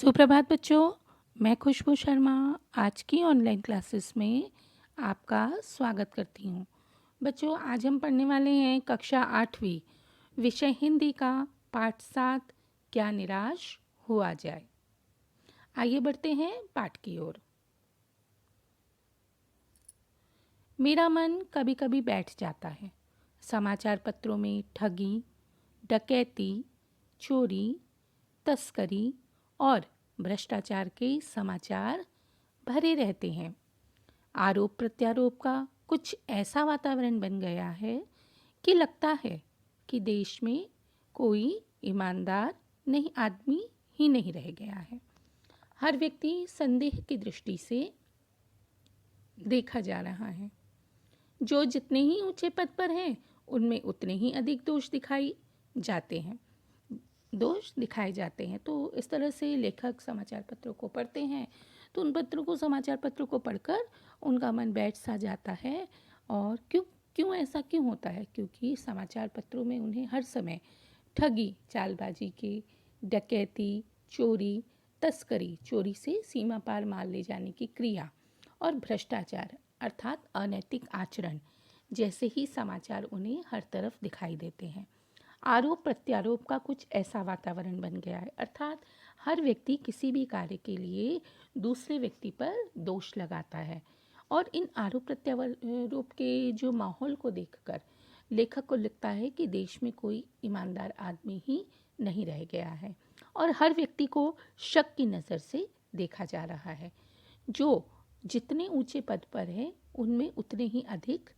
सुप्रभात बच्चों, मैं खुशबू शर्मा आज की ऑनलाइन क्लासेस में आपका स्वागत करती हूँ। बच्चों, आज हम पढ़ने वाले हैं कक्षा 8वीं, विषय हिंदी का पाठ 7, क्या निराश हुआ जाए। आइए बढ़ते हैं पाठ की ओर। मेरा मन कभी कभी बैठ जाता है। समाचार पत्रों में ठगी, डकैती, चोरी, तस्करी और भ्रष्टाचार के समाचार भरे रहते हैं। आरोप प्रत्यारोप का कुछ ऐसा वातावरण बन गया है कि लगता है कि देश में कोई ईमानदार नहीं आदमी ही नहीं रह गया है। हर व्यक्ति संदेह की दृष्टि से देखा जा रहा है। जो जितने ही ऊंचे पद पर हैं उनमें उतने ही अधिक दोष दिखाए जाते हैं। तो इस तरह से लेखक समाचार पत्रों को पढ़ते हैं तो उन समाचार पत्रों को पढ़कर उनका मन बैठ सा जाता है। और क्यों ऐसा होता है? क्योंकि समाचार पत्रों में उन्हें हर समय ठगी, चालबाजी की, डकैती, चोरी, तस्करी, चोरी से सीमा पार माल ले जाने की क्रिया और भ्रष्टाचार अर्थात अनैतिक आचरण जैसे ही समाचार उन्हें हर तरफ दिखाई देते हैं। आरोप प्रत्यारोप का कुछ ऐसा वातावरण बन गया है, अर्थात हर व्यक्ति किसी भी कार्य के लिए दूसरे व्यक्ति पर दोष लगाता है। और इन आरोप प्रत्यारोप के जो माहौल को देखकर लेखक को लगता है कि देश में कोई ईमानदार आदमी ही नहीं रह गया है और हर व्यक्ति को शक की नज़र से देखा जा रहा है। जो जितने ऊंचे पद पर है उनमें उतने ही अधिक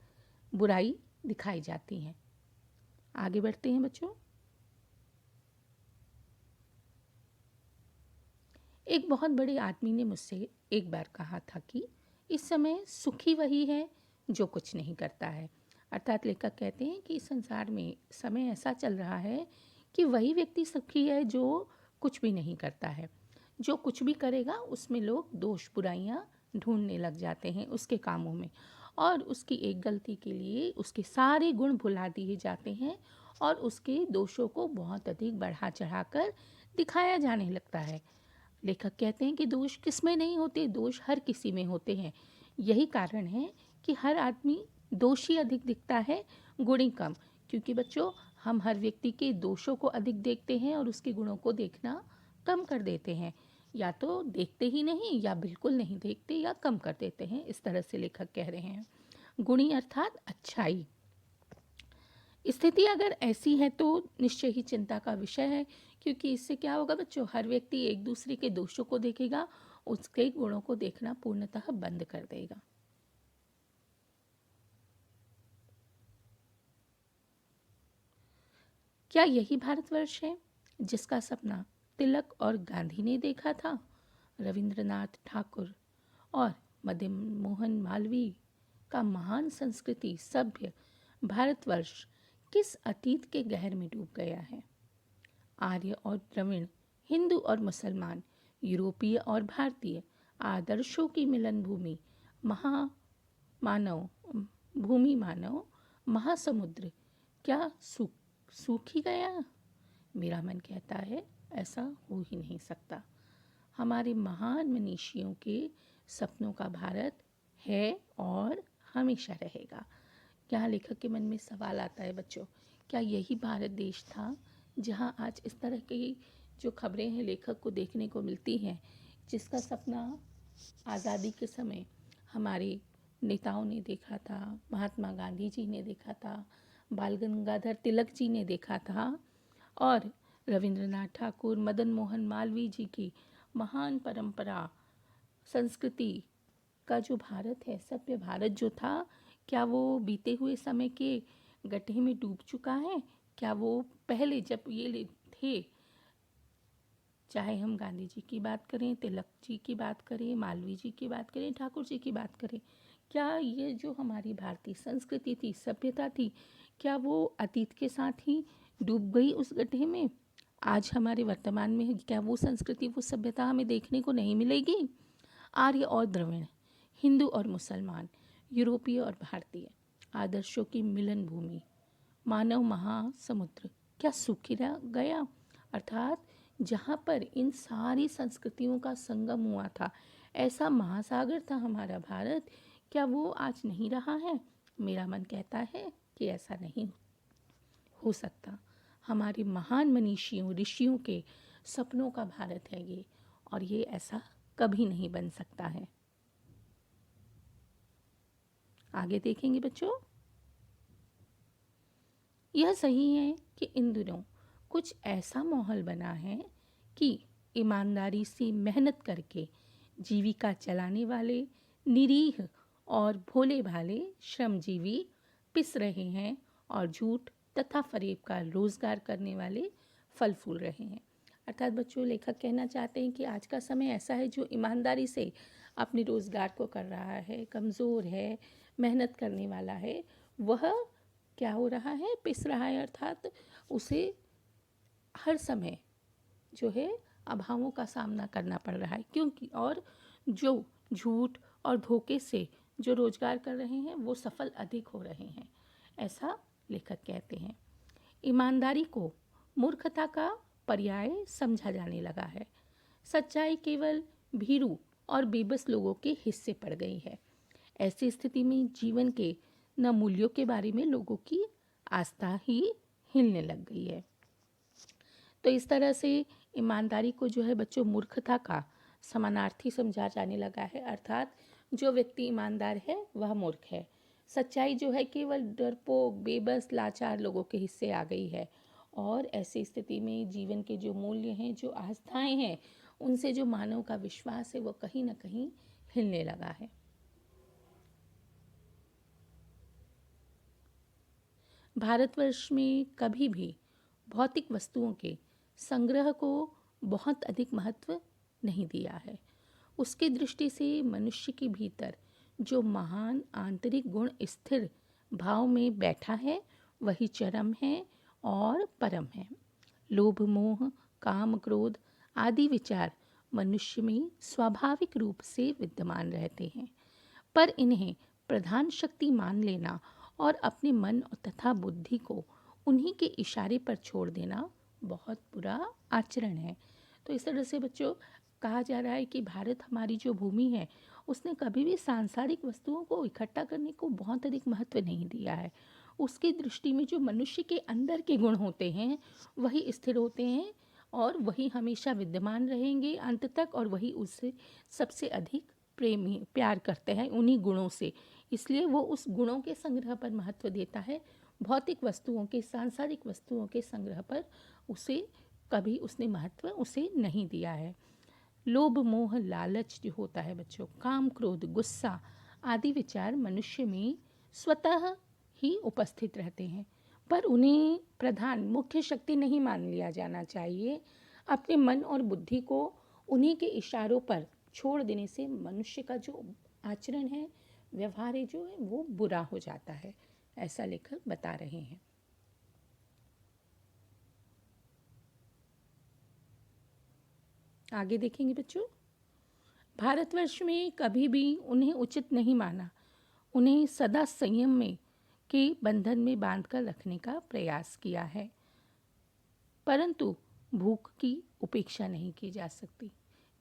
बुराई दिखाई जाती है। आगे बढ़ते हैं बच्चों। एक बहुत बड़े आदमी ने मुझसे एक बार कहा था कि इस समय सुखी वही है जो कुछ नहीं करता है। अर्थात लेखक कहते हैं कि संसार में समय ऐसा चल रहा है कि वही व्यक्ति सुखी है जो कुछ भी नहीं करता है। जो कुछ भी करेगा उसमें लोग दोष बुराइयां ढूंढने लग जाते हैं उसके कामों में, और उसकी एक गलती के लिए उसके सारे गुण भुला दिए जाते हैं और उसके दोषों को बहुत अधिक बढ़ा चढ़ाकर दिखाया जाने लगता है। लेखक कहते हैं कि दोष किसमें नहीं होते, दोष हर किसी में होते हैं। यही कारण है कि हर आदमी दोषी अधिक दिखता है, गुणी कम। क्योंकि बच्चों, हम हर व्यक्ति के दोषों को अधिक देखते हैं और उसके गुणों को देखना कम कर देते हैं। या तो देखते ही नहीं या बिल्कुल नहीं देखते या कम कर देते हैं। इस तरह से लेखक कह रहे हैं। गुणी अर्थात अच्छाई। स्थिति अगर ऐसी है तो निश्चय ही चिंता का विषय है, क्योंकि इससे क्या होगा बच्चों, हर व्यक्ति एक दूसरे के दोषों को देखेगा, उसके गुणों को देखना पूर्णतः बंद कर देगा। क्या यही भारतवर्ष है जिसका सपना तिलक और गांधी ने देखा था? रविंद्रनाथ ठाकुर और मदन मोहन मालवीय का महान संस्कृति सभ्य भारतवर्ष किस अतीत के गहर में डूब गया है? आर्य और द्रविड़, हिंदू और मुसलमान, यूरोपीय और भारतीय आदर्शों की मिलन भूमि, मानव महासमुद्र क्या सूख ही गया? मेरा मन कहता है ऐसा हो ही नहीं सकता। हमारे महान मनीषियों के सपनों का भारत है और हमेशा रहेगा। यहाँ लेखक के मन में सवाल आता है बच्चों, क्या यही भारत देश था जहाँ आज इस तरह की जो खबरें हैं लेखक को देखने को मिलती हैं, जिसका सपना आज़ादी के समय हमारे नेताओं ने देखा था, महात्मा गांधी जी ने देखा था, बाल गंगाधर तिलक जी ने देखा था, और रविंद्रनाथ ठाकुर, मदन मोहन मालवीय जी की महान परंपरा संस्कृति का जो भारत है, सभ्य भारत जो था, क्या वो बीते हुए समय के गड्ढे में डूब चुका है? क्या वो पहले जब ये थे, चाहे हम गांधी जी की बात करें, तिलक जी की बात करें, मालवीय जी की बात करें, ठाकुर जी की बात करें, क्या ये जो हमारी भारतीय संस्कृति थी, सभ्यता थी, क्या वो अतीत के साथ ही डूब गई उस गड्ढे में? आज हमारे वर्तमान में क्या वो संस्कृति, वो सभ्यता हमें देखने को नहीं मिलेगी? आर्य और द्रविड़, हिंदू और मुसलमान, यूरोपीय और भारतीय आदर्शों की मिलन भूमि, मानव महासमुद्र क्या सूख गया? अर्थात जहाँ पर इन सारी संस्कृतियों का संगम हुआ था, ऐसा महासागर था हमारा भारत, क्या वो आज नहीं रहा है? मेरा मन कहता है कि ऐसा नहीं हो सकता। हमारे महान मनीषियों ऋषियों के सपनों का भारत है ये, और ये ऐसा कभी नहीं बन सकता है। आगे देखेंगे बच्चों। यह सही है कि इन दिनों कुछ ऐसा माहौल बना है कि ईमानदारी से मेहनत करके जीविका चलाने वाले निरीह और भोले भाले श्रमजीवी पिस रहे हैं और झूठ तथा फरेब का रोजगार करने वाले फल फूल रहे हैं। अर्थात बच्चों, लेखक कहना चाहते हैं कि आज का समय ऐसा है जो ईमानदारी से अपने रोजगार को कर रहा है, कमज़ोर है, मेहनत करने वाला है, वह क्या हो रहा है, पिस रहा है। अर्थात उसे हर समय जो है अभावों का सामना करना पड़ रहा है, क्योंकि और जो झूठ और धोखे से जो रोजगार कर रहे हैं वो सफल अधिक हो रहे हैं, ऐसा लेखक कहते हैं। ईमानदारी को मूर्खता का पर्याय समझा जाने लगा है। सच्चाई केवल भीरू और बेबस लोगों के हिस्से पड़ गई है। ऐसी स्थिति में जीवन के न मूल्यों के बारे में लोगों की आस्था ही हिलने लग गई है। तो इस तरह से ईमानदारी को जो है बच्चों मूर्खता का समानार्थी समझा जाने लगा है। अर्थात जो व्यक्ति ईमानदार है वह मूर्ख है। सच्चाई जो है केवल डरपोक, बेबस, लाचार लोगों के हिस्से आ गई है, और ऐसी स्थिति में जीवन के जो मूल्य हैं, जो आस्थाएं हैं, उनसे जो मानव का विश्वास है वो कहीं ना कहीं हिलने लगा है। भारतवर्ष में कभी भी भौतिक वस्तुओं के संग्रह को बहुत अधिक महत्व नहीं दिया है। उसकी दृष्टि से मनुष्य के भीतर जो महान आंतरिक गुण स्थिर भाव में बैठा है वही चरम है और परम है। लोभ, मोह, काम, क्रोध आदि विचार मनुष्य में स्वाभाविक रूप से विद्यमान रहते हैं, पर इन्हें प्रधान शक्ति मान लेना और अपने मन तथा बुद्धि को उन्हीं के इशारे पर छोड़ देना बहुत बुरा आचरण है। तो इस तरह से बच्चों कहा जा रहा है कि भारत, हमारी जो भूमि है, उसने कभी भी सांसारिक वस्तुओं को इकट्ठा करने को बहुत अधिक महत्व नहीं दिया है। उसकी दृष्टि में जो मनुष्य के अंदर के गुण होते हैं वही स्थिर होते हैं और वही हमेशा विद्यमान रहेंगे अंत तक, और वही उससे सबसे अधिक प्रेमी प्यार करते हैं उन्हीं गुणों से। इसलिए वो उस गुणों के संग्रह पर महत्व देता है। भौतिक वस्तुओं के, सांसारिक वस्तुओं के संग्रह पर उसे कभी उसने महत्व उसे नहीं दिया है। लोभ, मोह, लालच जो होता है बच्चों, काम, क्रोध, गुस्सा आदि विचार मनुष्य में स्वतः ही उपस्थित रहते हैं, पर उन्हें प्रधान मुख्य शक्ति नहीं मान लिया जाना चाहिए। अपने मन और बुद्धि को उन्हीं के इशारों पर छोड़ देने से मनुष्य का जो आचरण है, व्यवहार है, जो है वो बुरा हो जाता है, ऐसा लेखक बता रहे हैं। आगे देखेंगे बच्चों। भारतवर्ष में कभी भी उन्हें उचित नहीं माना, उन्हें सदा संयम में के बंधन में बांधकर रखने का प्रयास किया है, परंतु भूख की उपेक्षा नहीं की जा सकती,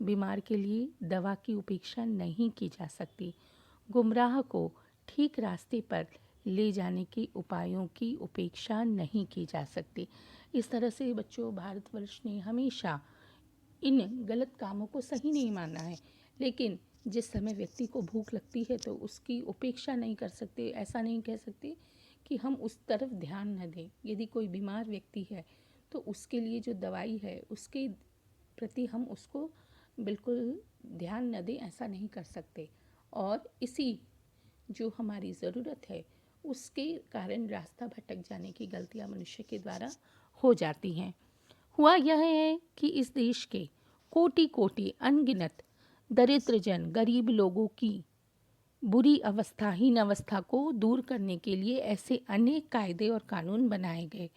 बीमार के लिए दवा की उपेक्षा नहीं की जा सकती, गुमराह को ठीक रास्ते पर ले जाने के उपायों की उपेक्षा नहीं की जा सकती। इस तरह से बच्चों भारतवर्ष ने हमेशा इन गलत कामों को सही नहीं माना है, लेकिन जिस समय व्यक्ति को भूख लगती है तो उसकी उपेक्षा नहीं कर सकते। ऐसा नहीं कह सकते कि हम उस तरफ ध्यान न दें। यदि कोई बीमार व्यक्ति है तो उसके लिए जो दवाई है उसके प्रति हम उसको बिल्कुल ध्यान न दें, ऐसा नहीं कर सकते, और इसी जो हमारी ज़रूरत है उसके कारण रास्ता भटक जाने की गलतियां मनुष्य के द्वारा हो जाती हैं। हुआ यह है कि इस देश के कोटि कोटि अनगिनत दरिद्र जन, गरीब लोगों की बुरी अवस्था, हीन अवस्था को दूर करने के लिए ऐसे अनेक कायदे और कानून बनाए गए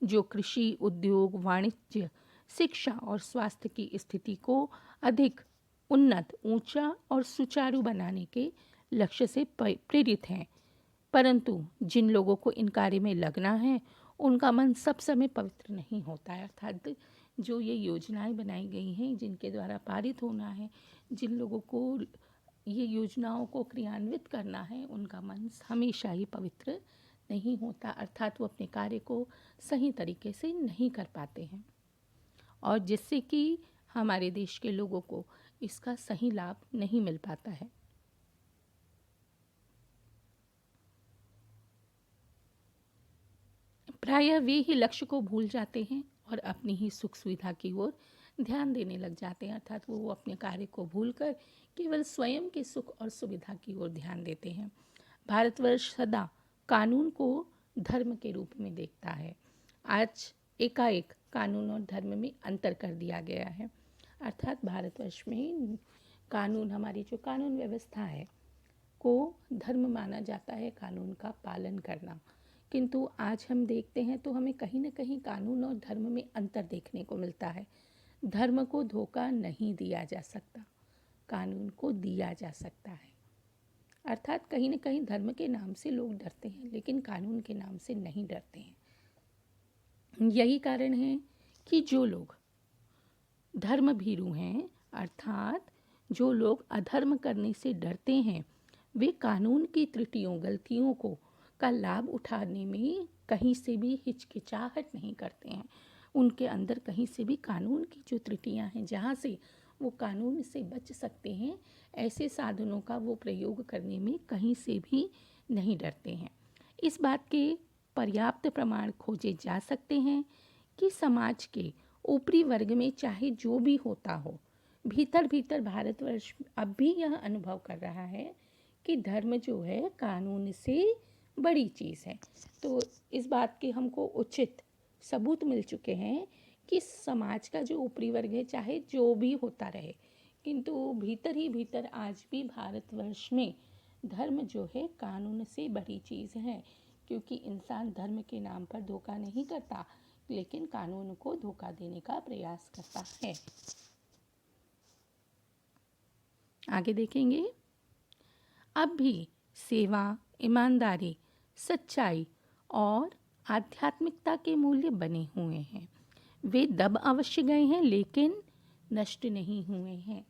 जो कृषि, उद्योग, वाणिज्य, शिक्षा और स्वास्थ्य की स्थिति को अधिक उन्नत, ऊंचा और सुचारू बनाने के लक्ष्य से प्रेरित हैं। परंतु जिन लोगों को इन कार्य में लगना है उनका मन सब समय पवित्र नहीं होता है। अर्थात जो ये योजनाएं बनाई गई हैं, जिनके द्वारा पारित होना है, जिन लोगों को ये योजनाओं को क्रियान्वित करना है, उनका मन हमेशा ही पवित्र नहीं होता, अर्थात वो अपने कार्य को सही तरीके से नहीं कर पाते हैं, और जिससे कि हमारे देश के लोगों को इसका सही लाभ नहीं मिल पाता है। प्रायः वे ही लक्ष्य को भूल जाते हैं और अपनी ही सुख सुविधा की ओर ध्यान देने लग जाते हैं, अर्थात वो अपने कार्य को भूलकर केवल स्वयं के सुख और सुविधा की ओर ध्यान देते हैं। भारतवर्ष सदा कानून को धर्म के रूप में देखता है। आज एकाएक कानून और धर्म में अंतर कर दिया गया है, अर्थात भारतवर्ष में कानून, हमारी जो कानून व्यवस्था है, को धर्म माना जाता है, कानून का पालन करना। किंतु आज हम देखते हैं तो हमें कहीं न कहीं कानून और धर्म में अंतर देखने को मिलता है। धर्म को धोखा नहीं दिया जा सकता, कानून को दिया जा सकता है। अर्थात कहीं न कहीं धर्म के नाम से लोग डरते हैं, लेकिन कानून के नाम से नहीं डरते हैं। यही कारण है कि जो लोग धर्म भीरू हैं, अर्थात जो लोग अधर्म करने से डरते हैं, वे कानून की त्रुटियों, गलतियों का लाभ उठाने में कहीं से भी हिचकिचाहट नहीं करते हैं। उनके अंदर कहीं से भी कानून की जो त्रुटियां हैं, जहाँ से वो कानून से बच सकते हैं, ऐसे साधनों का वो प्रयोग करने में कहीं से भी नहीं डरते हैं। इस बात के पर्याप्त प्रमाण खोजे जा सकते हैं कि समाज के ऊपरी वर्ग में चाहे जो भी होता हो, भीतर भीतर भारतवर्ष अब भी यह अनुभव कर रहा है कि धर्म जो है कानून से बड़ी चीज़ है। तो इस बात के हमको उचित सबूत मिल चुके हैं कि समाज का जो ऊपरी वर्ग है, चाहे जो भी होता रहे, किंतु भीतर ही भीतर आज भी भारतवर्ष में धर्म जो है कानून से बड़ी चीज़ है, क्योंकि इंसान धर्म के नाम पर धोखा नहीं करता, लेकिन कानून को धोखा देने का प्रयास करता है। आगे देखेंगे। अब भी सेवा, ईमानदारी, सच्चाई और आध्यात्मिकता के मूल्य बने हुए हैं। वे दब अवश्य गए हैं, लेकिन नष्ट नहीं हुए हैं।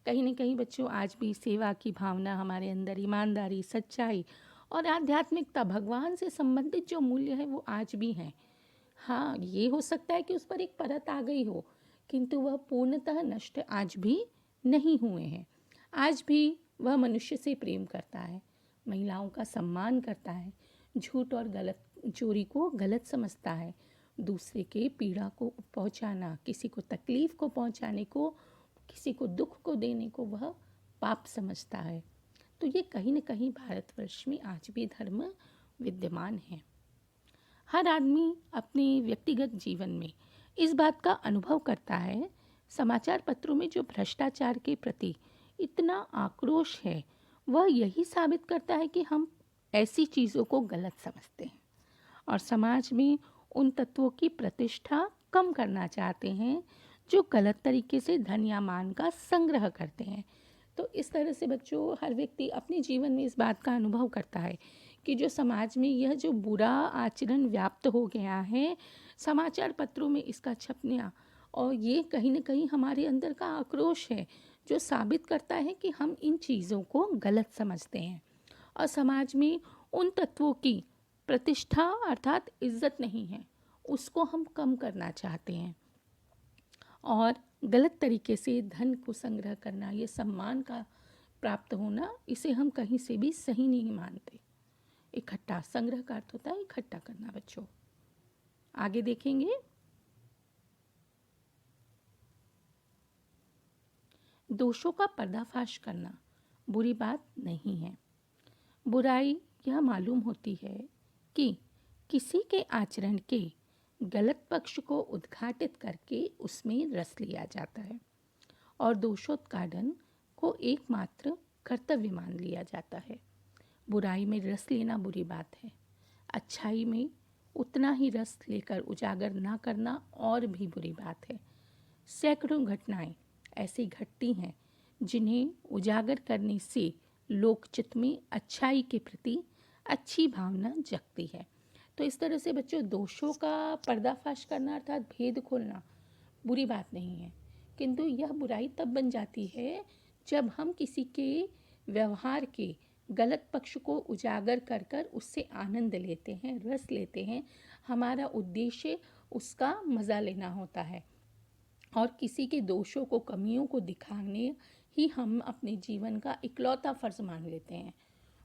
कहीं न कहीं बच्चों, आज भी सेवा की भावना हमारे अंदर, ईमानदारी, सच्चाई और आध्यात्मिकता, भगवान से संबंधित जो मूल्य है, वो आज भी हैं। हाँ, ये हो सकता है कि उस पर एक परत आ गई हो, किंतु वह पूर्णतः नष्ट आज भी नहीं हुए हैं। आज भी वह मनुष्य से प्रेम करता है, महिलाओं का सम्मान करता है, झूठ और गलत चोरी को गलत समझता है, दूसरे के पीड़ा को पहुंचाना, किसी को तकलीफ को पहुंचाने को, किसी को दुख को देने को वह पाप समझता है। तो ये कहीं न कहीं भारतवर्ष में आज भी धर्म विद्यमान है। हर आदमी अपने व्यक्तिगत जीवन में इस बात का अनुभव करता है। समाचार पत्रों में जो भ्रष्टाचार के प्रति इतना आक्रोश है, वह यही साबित करता है कि हम ऐसी चीज़ों को गलत समझते हैं और समाज में उन तत्वों की प्रतिष्ठा कम करना चाहते हैं जो गलत तरीके से धन या मान का संग्रह करते हैं। तो इस तरह से बच्चों, हर व्यक्ति अपने जीवन में इस बात का अनुभव करता है कि जो समाज में यह जो बुरा आचरण व्याप्त हो गया है, समाचार पत्रों में इसका छपना, और ये कहीं न कहीं हमारे अंदर का आक्रोश है, जो साबित करता है कि हम इन चीज़ों को गलत समझते हैं और समाज में उन तत्वों की प्रतिष्ठा अर्थात इज्जत नहीं है, उसको हम कम करना चाहते हैं। और गलत तरीके से धन को संग्रह करना, ये सम्मान का प्राप्त होना, इसे हम कहीं से भी सही नहीं मानते। इकट्ठा, संग्रह का अर्थ होता है इकट्ठा करना बच्चों। आगे देखेंगे। दोषों का पर्दाफाश करना बुरी बात नहीं है। बुराई यह मालूम होती है कि किसी के आचरण के गलत पक्ष को उद्घाटित करके उसमें रस लिया जाता है और दोषोत्पादन को एकमात्र कर्तव्य मान लिया जाता है। बुराई में रस लेना बुरी बात है, अच्छाई में उतना ही रस लेकर उजागर ना करना और भी बुरी बात है। सैकड़ों घटनाएं ऐसी घटती हैं जिन्हें उजागर करने से लोकचित्त में अच्छाई के प्रति अच्छी भावना जगती है। तो इस तरह से बच्चों, दोषों का पर्दाफाश करना अर्थात भेद खोलना बुरी बात नहीं है, किंतु यह बुराई तब बन जाती है जब हम किसी के व्यवहार के गलत पक्ष को उजागर कर कर उससे आनंद लेते हैं, रस लेते हैं। हमारा उद्देश्य उसका मज़ा लेना होता है और किसी के दोषों को, कमियों को दिखाने ही हम अपने जीवन का इकलौता फ़र्ज़ मान लेते हैं।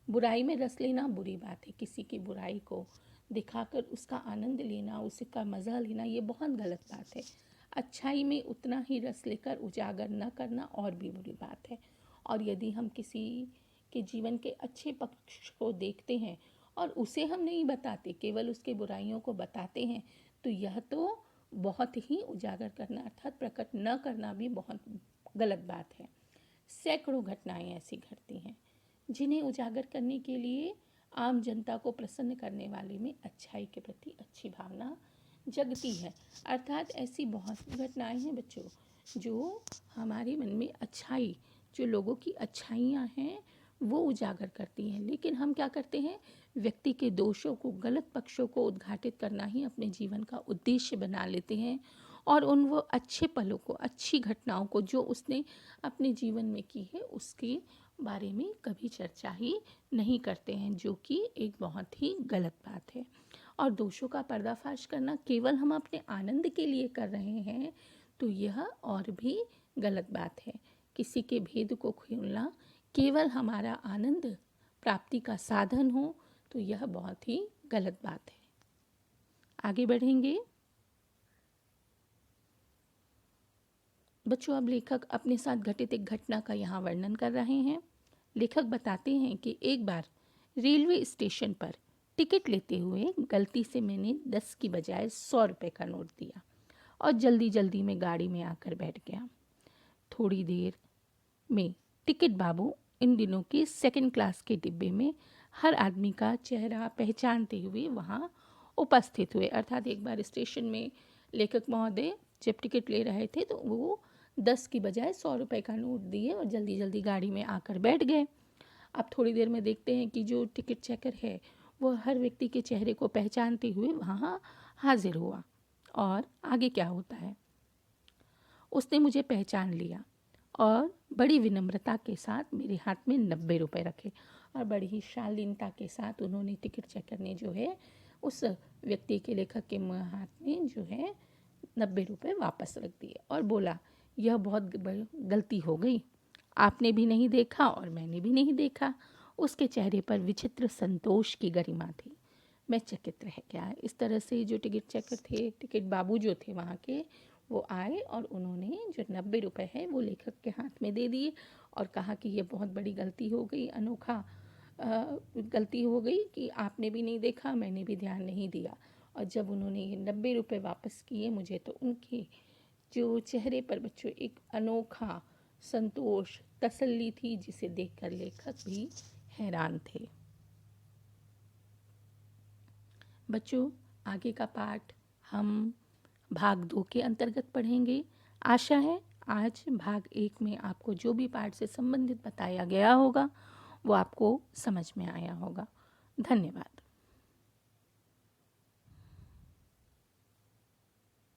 बुराई में रस लेना बुरी बात है, किसी की बुराई को दिखाकर उसका आनंद लेना, उसका मज़ा लेना, ये बहुत गलत बात है। अच्छाई में उतना ही रस लेकर उजागर न करना और भी बुरी बात है। और यदि हम किसी के जीवन के अच्छे पक्ष को देखते हैं और उसे हम नहीं बताते, केवल उसके बुराइयों को बताते हैं, तो यह तो बहुत ही उजागर करना अर्थात प्रकट न करना भी बहुत गलत बात है। सैकड़ों घटनाएं ऐसी घटती हैं जिन्हें उजागर करने के लिए आम जनता को प्रसन्न करने वाले में अच्छाई के प्रति अच्छी भावना जगती है। अर्थात ऐसी बहुत घटनाएं हैं बच्चों जो हमारे मन में अच्छाई, जो लोगों की अच्छाइयाँ हैं वो उजागर करती हैं। लेकिन हम क्या करते हैं, व्यक्ति के दोषों को, गलत पक्षों को उद्घाटित करना ही अपने जीवन का उद्देश्य बना लेते हैं और उन वो अच्छे पलों को, अच्छी घटनाओं को जो उसने अपने जीवन में की है उसके बारे में कभी चर्चा ही नहीं करते हैं, जो कि एक बहुत ही गलत बात है। और दोषों का पर्दाफाश करना केवल हम अपने आनंद के लिए कर रहे हैं तो यह और भी गलत बात है। किसी के भेद को खोलना केवल हमारा आनंद प्राप्ति का साधन हो तो यह बहुत ही गलत बात है। आगे बढ़ेंगे बच्चों। अब लेखक अपने साथ घटित एक घटना का यहाँ वर्णन कर रहे हैं। लेखक बताते हैं कि एक बार रेलवे स्टेशन पर टिकट लेते हुए गलती से मैंने 10 की बजाय 100 रुपये का नोट दिया और जल्दी जल्दी में गाड़ी में आकर बैठ गया। थोड़ी देर में टिकट बाबू इन दिनों के सेकंड क्लास के डिब्बे में हर आदमी का चेहरा पहचानते हुए वहाँ उपस्थित हुए। अर्थात एक बार स्टेशन में लेखक महोदय जब टिकट ले रहे थे तो वो 10 की बजाय 100 रुपये का नोट दिए और जल्दी जल्दी गाड़ी में आकर बैठ गए। अब थोड़ी देर में देखते हैं कि जो टिकट चेकर है वो हर व्यक्ति के चेहरे को पहचानते हुए वहाँ हाजिर हुआ। और आगे क्या होता है, उसने मुझे पहचान लिया और बड़ी विनम्रता के साथ मेरे हाथ में 90 रुपये रखे और बड़ी ही शालीनता के साथ उन्होंने, टिकट चेकर ने जो है उस व्यक्ति के, लेखक के हाथ में जो है 90 रुपये वापस रख दिए और बोला, यह बहुत गलती हो गई, आपने भी नहीं देखा और मैंने भी नहीं देखा। उसके चेहरे पर विचित्र संतोष की गरिमा थी। मैं चकित रह गया। इस तरह से जो टिकट चेकर थे, टिकट बाबू जो थे वहाँ के, वो आए और उन्होंने जो 90 रुपये है वो लेखक के हाथ में दे दिए और कहा कि ये बहुत बड़ी गलती हो गई, अनोखा गलती हो गई कि आपने भी नहीं देखा, मैंने भी ध्यान नहीं दिया। और जब उन्होंने ये 90 रुपये वापस किए मुझे, तो उनके जो चेहरे पर बच्चों एक अनोखा संतोष, तसल्ली थी जिसे देखकर लेखक भी हैरान थे। बच्चों आगे का पाठ हम भाग 2 के अंतर्गत पढ़ेंगे। आशा है आज भाग 1 में आपको जो भी पाठ से संबंधित बताया गया होगा वो आपको समझ में आया होगा। धन्यवाद।